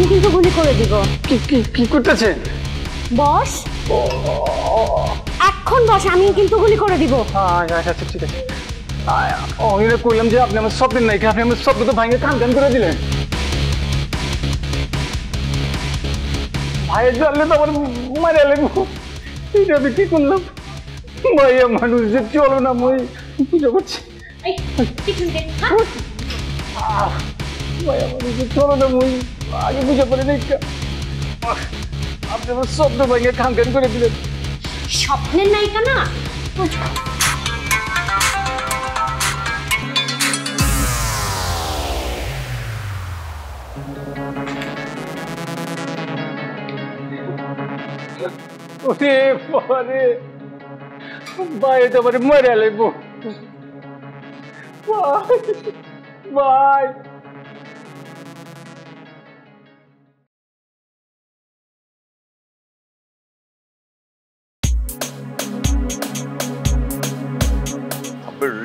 আমি কিন্তু গুলি করে দিব। কি কি কি করতেছেন বস? এখন বস, আমি কিন্তু গুলি করে দিব। আচ্ছা ঠিক আছে। আমি কইলাম যে আপনি আমার স্বপ্নের নায়িকা, আপনি আমার স্বপ্ন তো ভাঙে কান করে দিলেন। ভাইয়ের জানলে তো আমার মারা লাগবো। এটা আমি কি করলাম? ভাইয়া মানুষ যে চলো না, মই পুজো করছি। ভাইয়া মানুষ যে চলো না, মই আগে পুজো করে নেই। আপনি আমার স্বপ্ন ভাঙে কান করে দিলেন। স্বপ্নের নায়িকা না? ওরে বাবারে, ভাই তো আমার মরে লাগবো। ভাই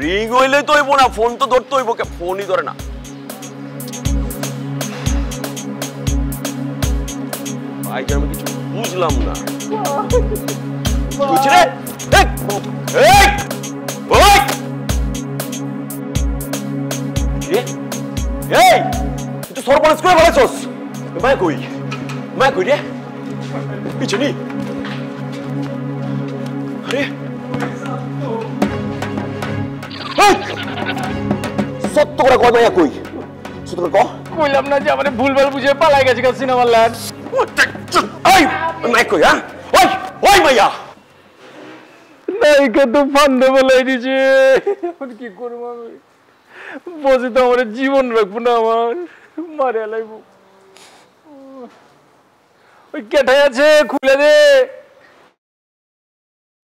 রিং হইলে তো হইব না, ফোন তো ধরতে হইব, ফোনই ধরে না। ভাই আমি কিছু বুঝলাম না। বুঝছি রে? এই তুই তো সর্বনাশ করে বলেছস। মায়া কই? মায়া কই রে? পিছনি আরে সত্য করে কয় মায়া কই? সত্য করে কইলাম না যে আমারে ভুলভাল বুঝে পালাই গেছে সিনেমার লাইন। এই মায়া কই? হ্যাঁ ওই ওই মায়া নায়িকা তো ফান্দে বলাই দিছে। এখন কি করবো আমি? বসে তো আমার জীবন রাখবো না, আমার মারে লাগবো। ওই কেটাই আছে, খুলে দে।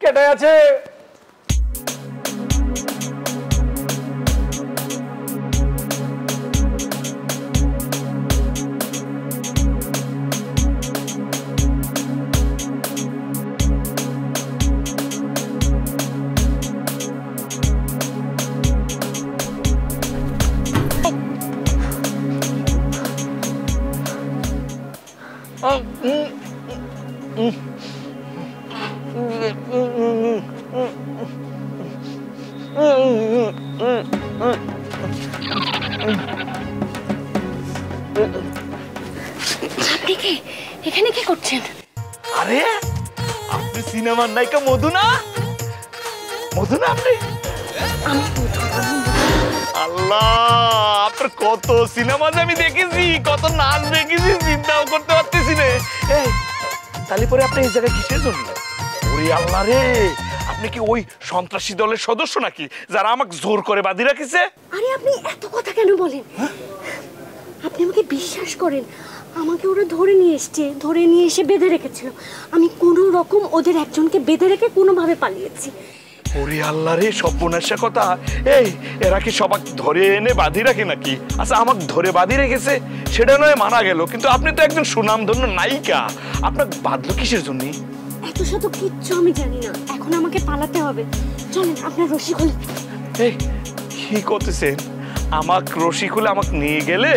কেটাই আছে? এখানে কি করছেন? আরে আপনি সিনেমার নায়িকা মধু না? মধু না আপনি? আল্লাহ, আপনার কত সিনেমা যে আমি দেখেছি, কত নাচ দেখেছি, চিন্তাও করতে পারতেছি না। এই তাহলে পরে আপনি এই জায়গায় কিসের জন্য? ওরে আল্লাহ রে, আপনি কি ওই সন্ত্রাসী দলের সদস্য নাকি, যারা আমাকে জোর করে বাঁধি রাখিছে? আরে আপনি এত কথা কেন বলেন? আপনি আমাকে বিশ্বাস করেন, আমাকে ওরা ধরে নিয়ে এসে বেঁধে রেখেছিল। আমি কোনো রকম ওদের একজনকে বেঁধে রেখে কোনোভাবে পালিয়েছি। ওরে আল্লাহ রে, সর্বনাশা কথা। এই এরা কি সবাক ধরে এনে বাঁধি রাখে নাকি? আচ্ছা আমাকে ধরে বাঁধি রেখেছে সেটা নয় মানা গেল, কিন্তু আপনি তো একজন সুনামধন্য নায়িকা, আপনাকে বাঁধলো কিসের জন্য? এত শত কিচ্ছু আমি জানি না, এখন আমাকে পালাতে হবে। চলেন আপনার রশি খুলে। এই কি করতেছেন? আমাক রশি খুলে আমাকে নিয়ে গেলে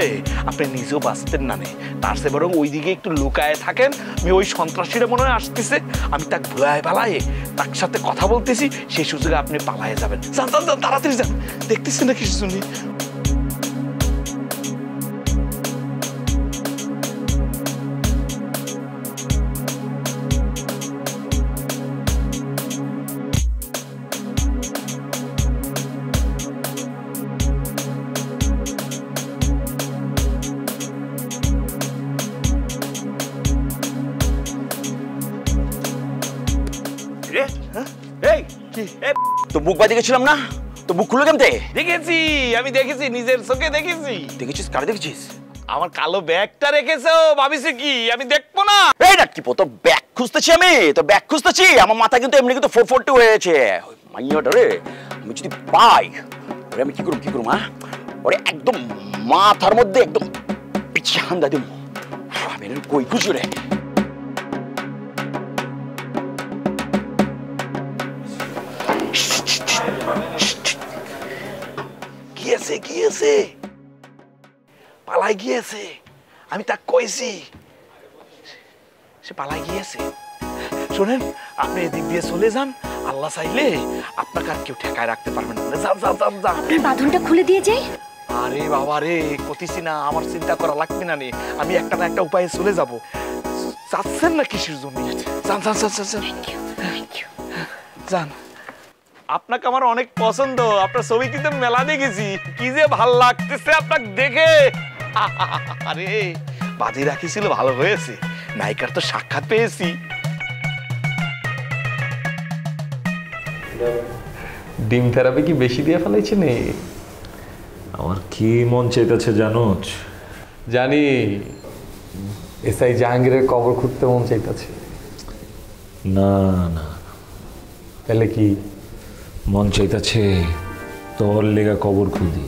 আপনি নিজেও বাঁচতেন না, তার চেয়ে বরং ওইদিকে একটু লুকায় থাকেন। আমি ওই সন্ত্রাসীরা মনে হয় আসতেছে, আমি তাকে ভুলায় পালায়ে তার সাথে কথা বলতেছি, সেই সুযোগে আপনি পালায়ে যাবেন। যান যান যান, তাড়াতাড়ি যান। দেখতেছেন না কিসের জন্য? তো বুক বাঁধে গেছিলাম না, তো বুক খুলে কেমতে? দেখেছি, আমি দেখেছি, নিজের চোখে দেখেছি। দেখেছিস? কারে দেখেছিস? আমার কালো ব্যাগটা রেখেছো, ভাবিস কি আমি দেখবো না? এই না কি তোর ব্যাগ খুঁজতেছি, আমি তো ব্যাগ খুঁজতেছি। আমার মাথা কিন্তু এমনি কিন্তু 440 হয়েছে। মাইয়াটা রে আমি যদি পাই, ওরে আমি কি করুম হ্যাঁ? ওরে একদম মাথার মধ্যে একদম পিছিয়ে হান্দা দিব। আমি কই খুঁজি রে? গিয়েছে পালাই গিয়েছে। আমি তা কইছি, সে পালাই গিয়েছে। শোনেন, আপনি এদিক দিয়ে চলে যান, আল্লাহ চাইলে আপনাকে আর কেউ ঠেকায় রাখতে পারবেন না। যান যান যান যান। আপনার বাঁধনটা খুলে দিয়ে যাই। আরে বাবা রে, কতিছি না, আমার চিন্তা করা লাগবে না রে, আমি একটা না একটা উপায়ে চলে যাব। যাচ্ছেন না কিসের জন্য? যান যান যান যান যান। আপনাকে আমার অনেক পছন্দ, আপনার ছবি কিন্তু মেলা দেখেছি, কি যে ভাল লাগতেছে আপনাকে দেখে। আরে বাজি রাখিছিল, ভালো হয়েছে, নায়িকার তো সাক্ষাৎ পেয়েছি। ডিম থেরাপি কি বেশি দিয়ে ফেলাইছে নে? আমার কি মন চাইতেছে জানোচ? জানি, এসআই জাহাঙ্গীরের কবর খুঁড়তে মন চাইতেছে। না না, তাহলে কি মন চাইতেছে তোর লেগা কবর খুঁদি,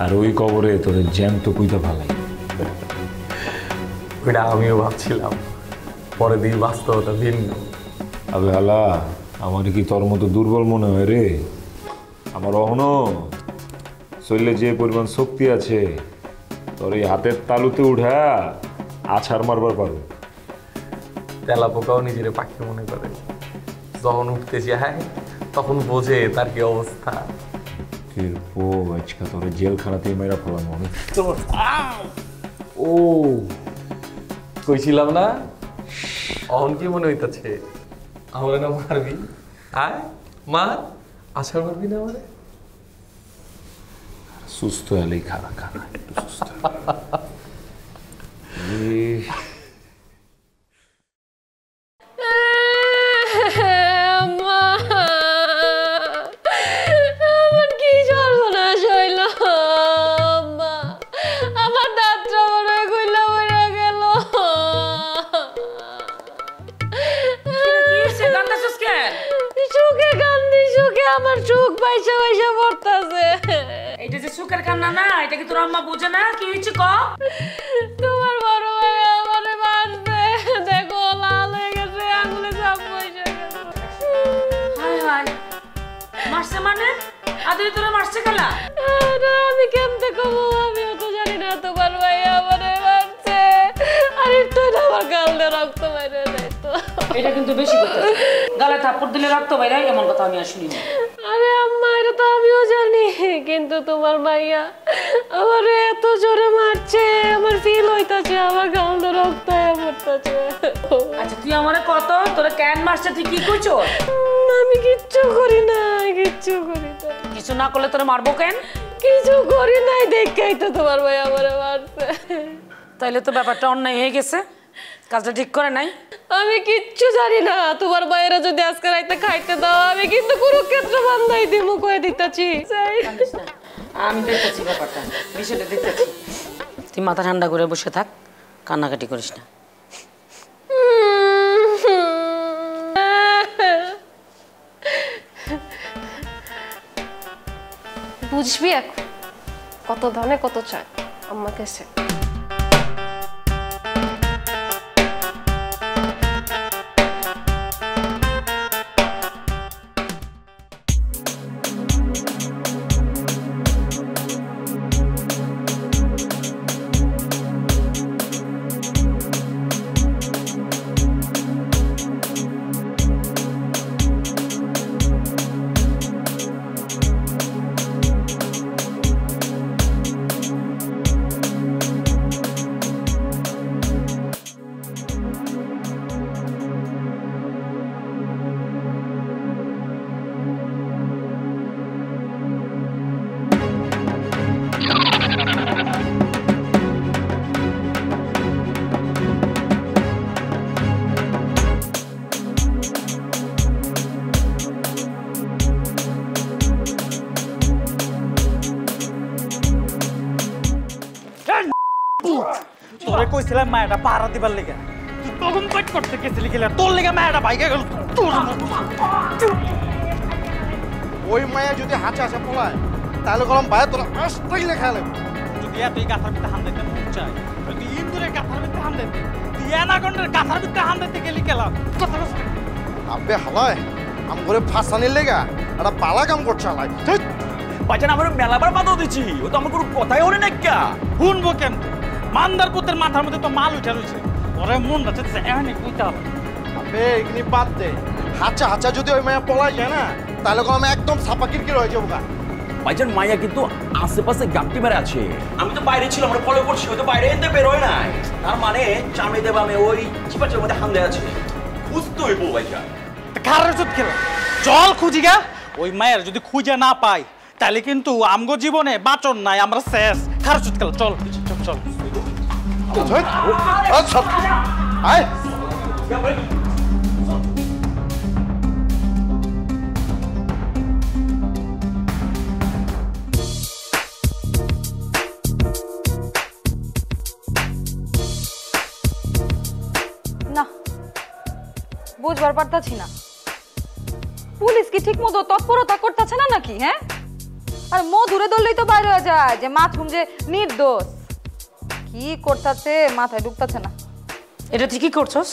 আর ওই কবরে তোদের জ্যান্ত কুইতা ফালাই। ওইটা আমিও ভাবছিলাম, পরে দিন বাস্তবতা ভিন্ন। আবে হালা, আমার কি তোর মতো দুর্বল মনে হয় রে? আমার অহনো শরীরে যে পরিমাণ শক্তি আছে, তোর এই হাতের তালুতে উঠা আছাড় মারবার পারবে। তেলা পোকাও নিজের পাখি মনে করে, যখন উঠতে যায় তখন বোঝে তার কি অবস্থা। আজকা তোর জেলখানাতেই মেরা ফেলানো। ও কইছিলাম না, অহন কি মনে হইতাছে? আমার না মারবি? আয় মার, আছাড় মারবি না আমারে? সুস্থ হলেই খারাপ খানা, একটু সুস্থ। আমার কি সর্বনাশ হইল, আমার দাঁতটা মনে হয় কইলা মরে গেল। সুখে কান্দি, সুখে আমার সুখ পয়সা পয়সা পড়তাছে। এটা যে সুখের কান্না না, এটা কি তোর আম্মা বুঝে না? কি হয়েছে ক? তোমার বড় ভাই আমারে মারছে, দেখো লাল হয়ে গেছে, আঙুলে চাপ পয়সা গেছে। হায় হায়, মারছে মানে? আদরে তোরা মারছে খেলা? আরে আমি কেমতে কমো, আমিও তো জানি না। তোমার ভাই আমারে মারছে, আর একটু আমার গাল দিয়ে রক্ত বাইরে যাইতো। এটা কিন্তু বেশি কথা, গালে থাপ্পড় দিলে রক্ত বাইরে, এমন কথা আমি আর শুনি না। আরে আম্মা, এটা তো আমিও জানি, কিন্তু তোমার মাইয়া আমারে এত জোরে মারছে, আমার ফিল হইতাছে আমার গাল দিয়ে রক্ত পড়তাছে। আচ্ছা তুই আমারে কত, তোরা কেন মারছে, তুই কি করছো? আমি কিচ্ছু করি না, কিচ্ছু করি না। কিছু না করলে তোরা মারবো কেন? কিছু করি নাই, দেখাই তো তোমার ভাই আমারে মারছে। তাইলে তো ব্যাপারটা অন্যায় হয়ে গেছে, কাজটা ঠিক করে নাই। আমি কিচ্ছু জানি না, তোমার বাইরে যদি আজকে রাইতে খাইতে দাও, আমি কিন্তু কুরুক্ষেত্র বান্ধাই দিমু, কয়ে দিতাছি। আমি দেখতেছি ব্যাপারটা, বিষয়টা দেখতেছি। তুই মাথা ঠান্ডা করে বসে থাক, কান্নাকাটি করিস না। বুঝবি এখন কত ধানে কত চায় আম্মাকে সে। তোরে কইছিলাম মায়াটা পাহারা দিবার লেগে, তুই তখন পেট করতে গেছিলি গেলে তোর লেগে মায়াটা বাইকে গেল। ওই মায়া যদি হাঁচা হাঁচা পলায় তাহলে গরম ভাই তোরা আস্তে গেলে খেলে। যদি এতই গাথার ভিতরে হান দিতে মন চায়, যদি ইন্দুরের গাথার ভিতরে হান দিতে, তুই অ্যানাকন্ডার গাথার ভিতরে হান দিতে গেলি গেলাম। আবে হালায় আম করে ফাঁসানির লেগা একটা পালা কাম করছে হালায়। বাচ্চা আমার মেলাবার বাধা দিচ্ছি, ও তো আমার কোনো কথাই হলে না। কা শুনবো কেন? মান্দার পুতের মাথার মধ্যে তো মাল উঠে রয়েছে ওরে মনটা চাইতেছে এমনি কইতে হবে। আবে এগুলি বাদ দে, হাঁচা হাঁচা যদি ওই মায়া পলাই যায় না তাহলে কোনো আমি একদম ছাপা কিরকির হয়ে যাবো গা। ভাইজান মাইয়া কিন্তু আশেপাশে গাপটি মেরে আছে। আমি তো বাইরে ছিলাম, আমরা ফলো করছি, ওই তো বাইরে এনতে বেরোয় নাই। তার মানে চামড়ে দেবা আমি ওই চিপাচের মধ্যে হামলে আছে, বুঝতে হইব ভাইজান। কারের ওষুধ খেলা চল খুঁজি গা। ওই মায়ের যদি খুঁজে না পাই তাহলে কিন্তু আমগো জীবনে বাঁচন নাই, আমরা শেষ। কারের ওষুধ খেলা চল চল চল। আচ্ছা আয় না বুঝবার পারতাছি না, পুলিশ কি ঠিক মতো তৎপরতা করতেছে না নাকি? হ্যাঁ, আর মধুরে ধরলেই তো বাইরে হয়ে যায় যে মাথুম যে নির্দোষ। কি করতেছে মাথায় ঢুকতেছে না। এটা তুই কি করছস?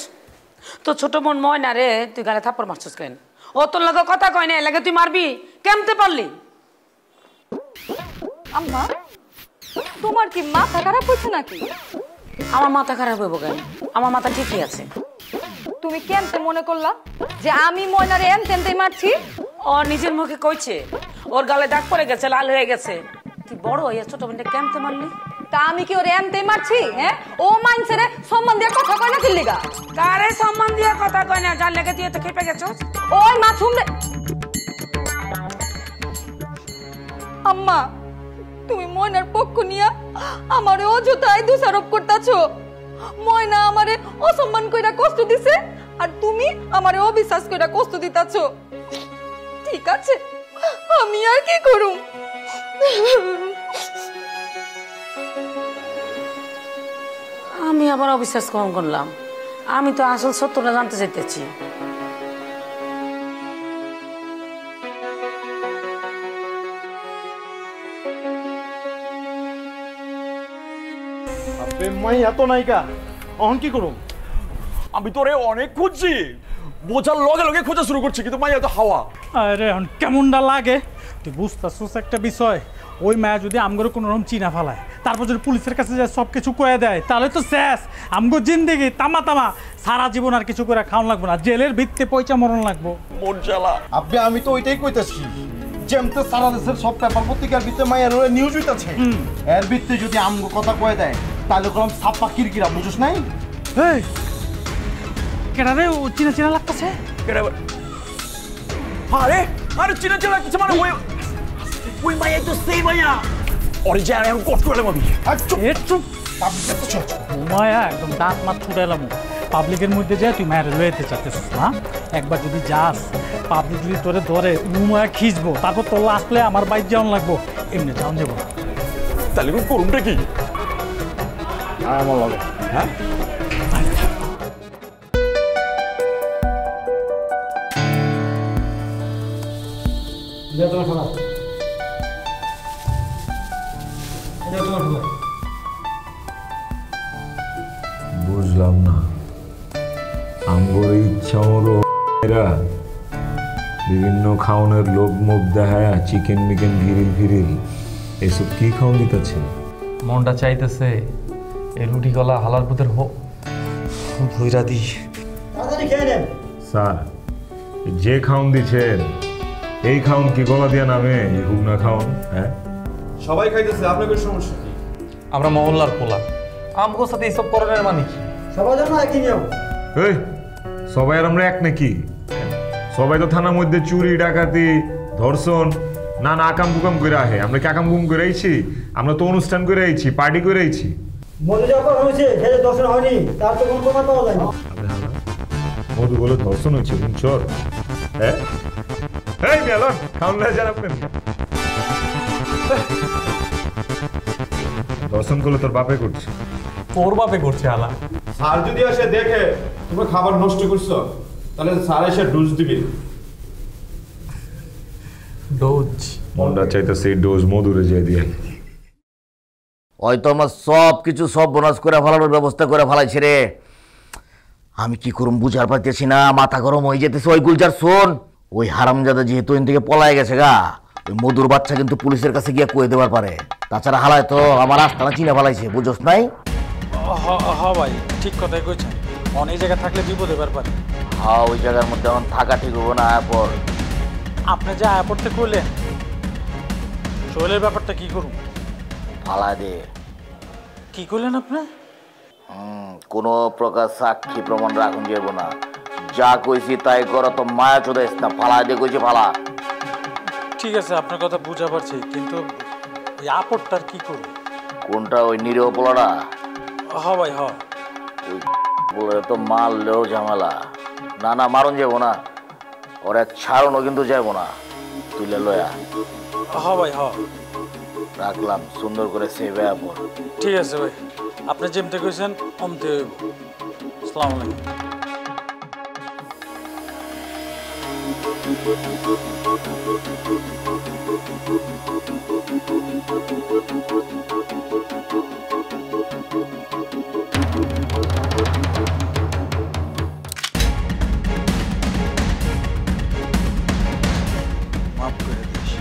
তো ছোট বোন ময়না রে তুই গালে থাপ্পড় মারছস কেন? ও তোর লাগে কথা কয় না, লাগে তুই মারবি কেমতে পারলি? আম্মা তোমার কি মাথা খারাপ হচ্ছে নাকি? আমার মাথা খারাপ হইব কেন? আমার মাথা ঠিকই আছে। তুমি কেমতে মনে করলা যে আমি ময়নারে এমতেই মারছি? ও নিজের মুখে কইছে ওর গালে দাগ পড়ে গেছে, লাল হয়ে গেছে। তুই বড় হইয়া ছোট বোনটা কেমতে মারলি? তা আমি কি ওরে এমতেই মারছি? হ্যাঁ, ও মাইনছে রে সম্মান দিয়ে কথা কয় না কি লিগা? কারে সম্মান দিয়ে কথা কয় না? যার লেগে তুই এত খেপে গেছস? ওই মাথুম রে। আম্মা তুমি ময়নার পক্ষ নিয়া আমারে অযথাই দোষারোপ করতাছো। ময়না আমারে অসম্মান কইরা কষ্ট দিছে আর তুমি আমারে অবিশ্বাস কইরা কষ্ট দিতাছো। ঠিক আছে, আমি আর কি করুম? আমি আবার অবিশ্বাস কম করলাম? আমি তো আসল সত্যটা জানতে চাইতেছি। আবে মাইয়া তো নাইকা, অহন কি করুম? আমি তোরে অনেক খুঁজছি, বোঝার লগে লগে খোঁজা শুরু করছি, কিন্তু মাইয়া তো হাওয়া। আরে কেমনটা লাগে তুই বুঝতেছিস একটা বিষয়? ওই মায়া যদি আমগো কোনো রকম চিনা ফেলায়, তারপর যদি পুলিশের কাছে যায় সব কিছু কয়ে দেয়, তাহলে তো শেষ। আমগো জিন্দেগি তামা তামা, সারা জীবন আর কিছু করে খাওয়ান লাগবো না, জেলের ভিত্তিতে পয়সা মরণ লাগবো। মন জ্বালা। আবে আমি তো ওইটাই কইতাছি, যেমতে সারা দেশের সব পেপার পত্রিকার ভিতরে মায়ের নিউজ হইতাছে, এর ভিত্তিতে যদি আমগো কথা কয়ে দেয় তাহলে কোন ছাপা কিরকিরা, বুঝছ নাই? এই কেডা রে? ও চিনা চিনা লাগতেছে। আরে আরে চিনা চিনা লাগতেছে মানে ওই মাইয়া তো সেই মাইয়া। ওরে যা আমি কষ্ট করে লাগাবি। একটু মায়া একদম দাঁত মাত ছুটাইলাম। পাবলিকের মধ্যে যায় তুই মায়ের লইতে চাচ্ছিস না? একবার যদি যাস পাবলিক যদি তোরে ধরে মায়া খিঁচবো, তারপর তোর আসলে আমার বাইক যাওয়ান লাগবো, এমনি যাওয়ান যাবো না। তাহলে করুনটা কি? আমার লাগে হ্যাঁ বুঝলাম না, আমগোর ইচ্ছা মতো এরা বিভিন্ন খাওয়ানোর লোভ মুখ দেখায়, চিকেন মিকেন গিরিল ফিরিল এসব কি খাওয়ান দিতেছে? মনটা চাইতেছে এই রুটি গলা হালার পুতের ভুইরা দি। স্যার যে খাওন দিচ্ছেন এই খাওন কি গলা দিয়া নামে? হুক না খাওন। হ্যাঁ সবাই খাইতেছে, আপনাদের সমস্যা কি? আমরা মহল্লার পোলা, আমগোর সাথে এইসব করণের মানে কি? সবাই জন্য একই নিয়ম। এই সবাই আর আমরা এক নাকি? সবাই তো থানার মধ্যে চুরি ডাকাতি ধর্ষণ না না আকাম কুকাম করে আহে। আমরা কি আকাম কুকাম করে আইছি? আমরা তো অনুষ্ঠান করে আইছি, পার্টি করে আইছি। মধু বলে ধর্ষণ হয়েছে চোর? হ্যাঁ এই মেলন খাওন না যান আপনি। দর্শন করলে তোর বাপে করছে। তোর বাপে করছে আলা। স্যার যদি এসে দেখে তুমি খাবার নষ্ট করছো তাহলে স্যার এসে ডোজ দিবে। ডোজ? মনটা চাইতেছে এই ডোজ মধুরে যাই দিয়ে। হয়তো আমার সব কিছু সব বোনাস করে ফেলানোর ব্যবস্থা করে ফেলাইছে রে। আমি কি করুম বুঝার পাইতেছি না, মাথা গরম হয়ে যেতেছে। ওই গুলজার শোন, ওই হারামজাদা যেহেতু এন থেকে পলায় গেছে গা, ওই মধুর বাচ্চা কিন্তু পুলিশের কাছে গিয়ে কয়ে দেবার পারে। তাছাড়া হালায় তো আমার আস্তানা চিনে ফেলাইছে, বুঝোস নাই? হ ভাই ঠিক কথাই কইছেন, অনেক জায়গা থাকলে বিপদ এবার পারে। হ্যাঁ ওই জায়গার মধ্যে এখন থাকা ঠিক হবো না। পর আপনি যে আয়া পড়তে কইলেন সোহেলের ব্যাপারটা কি করুন? ফালা দে। কি করলেন আপনি? কোনো প্রকার সাক্ষী প্রমাণ রাখুন যাব না, যা কইছি তাই করো, তো মায়া চোদাইস না, ফালা দিয়ে কইছি ফালা। ঠিক আছে আপনার কথা বুঝা পারছি, কিন্তু ওই আপরটার কি করুন? কোনটা? ওই নিরীহ পোলাটা? হ ভাই হ। ওই বলে তো মারলেও ঝামেলা। না না মারুন যাবো না, ওর এক ছাড়নও কিন্তু যাবো না, তুইলে লয়া। হ ভাই হ। রাখলাম, সুন্দর করে সেভ পর। ঠিক আছে ভাই, আপনি যেমতে কইছেন অমতে হইব। আসসালামু আলাইকুম। মাফ করে দিস।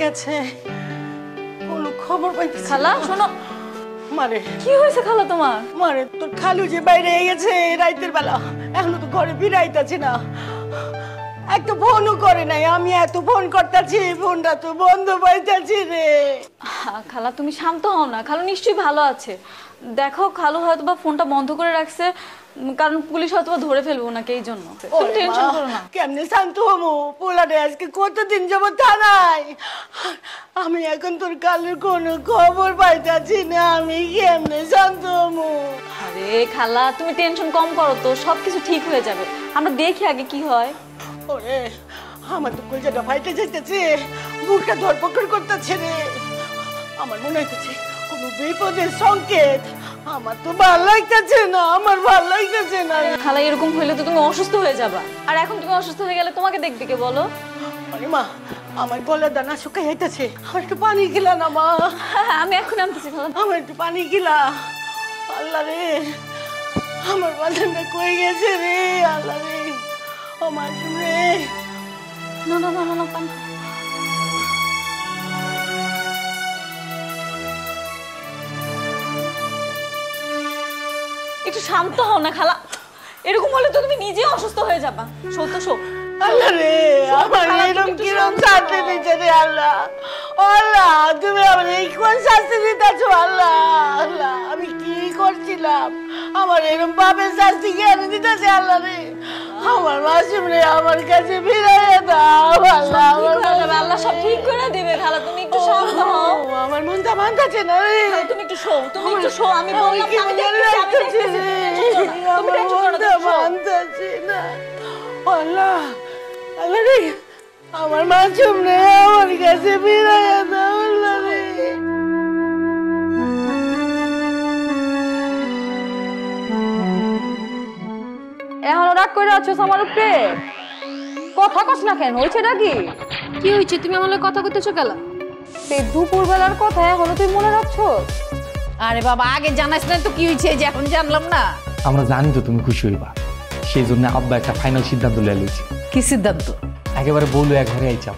গেছে, কোনো খবর পাইতেছি। খালা শোনো, মারে কি হয়েছে খালা তোমার? মারে তোর খালু যে বাইরে গেছে রাইতের বেলা, এখনো তো ঘরে ফিরাইতাছে না, একটা ফোনও করে নাই। আমি এত ফোন করতেছি, ফোনটা তো বন্ধ পাইতাছি রে। খালা তুমি শান্ত হও না, খালু নিশ্চয়ই ভালো আছে। দেখো খালু হয়তো বা ফোনটা বন্ধ করে রাখছে, কারণ পুলিশ হয়তো ধরে ফেলবো নাকি, এই জন্য তুমি টেনশন করো না। কেমনে শান্ত হবো? পোলারে আজকে কতদিন যাবত থানায়, আমি এখন তোর কালুর কোনো খবর পাইতাছি না, আমি কেমনে শান্ত হবো? আরে খালা তুমি টেনশন কম করো তো, সবকিছু ঠিক হয়ে যাবে, আমরা দেখি আগে কি হয়। ওরে আমার তো কলজাটা ফাইটে যাইতেছে, বুকটা ধরপকড় করতেছে রে। আমার মনে হইতেছে কোনো বিপদের সংকেত। আমার তো ভালো লাগতেছে না, আমার ভালো লাগতেছে না। খালা এরকম হইলে তো তুমি অসুস্থ হয়ে যাবা, আর এখন তুমি অসুস্থ হয়ে গেলে তোমাকে দেখবে কে বলো? আরে মা, আমার গলার দানা শুকাই যাইতেছে, আমার একটু পানি গিলা না মা। আমি এখন আনতেছি খালা, আমার একটু পানি গিলা। আল্লাহ রে, আমার বাজানটা কই গেছে রে, আল্লাহ রে, ও মাসুম রে। না না না না পানি একটু শান্ত হও না খালা, এরকম হলে তো তুমি নিজে অসুস্থ হয়ে যাবা। সত্য শো। আল্লাহ রে, আমার এরকম কিরম শাস্তি দিচ্ছে রে আল্লাহ। আল্লাহ তুমি আমার এই কোন শাস্তি দিতেছো আল্লাহ? আল্লাহ আমি কি করছিলাম? আমার এরকম পাপের শাস্তি কেন দিতেছে আল্লাহ রে? আমার মাসুম রে আমার কাছে ফিরাইয়া দাও আল্লাহ। আল্লাহ সব ঠিক করে দিবে খালা, তুমি একটু শান্ত হও। আমার মনটা মানতেছে না রে। তুমি একটু শো, তুমি একটু শো। আমি বললাম আমি দেখতেছি, আমার মনটা মানতেছে না। আল্লাহ আল্লাহ রে, আমার মাসুম রে আমার কাছে ফিরাইয়া দাও আল্লাহ রে। এখনো রাগ করে আছো আমার উপরে? কথা কস না কেন? হয়েছেটা কি? কি হয়েছে? তুমি আমার লগে কথা কইতেছো কেলা? সেই দুপুরবেলার কথা এখনো তুই মনে রাখছো? আরে বাবা আগে জানাস না তো কি হয়েছে, যে এখন জানলাম না। আমরা জানি তো তুমি খুশি হইবা, সেই জন্য আব্বা একটা ফাইনাল সিদ্ধান্ত লিয়ে লইছি। কি সিদ্ধান্ত? একেবারে বলু এক ঘরে আইচাম।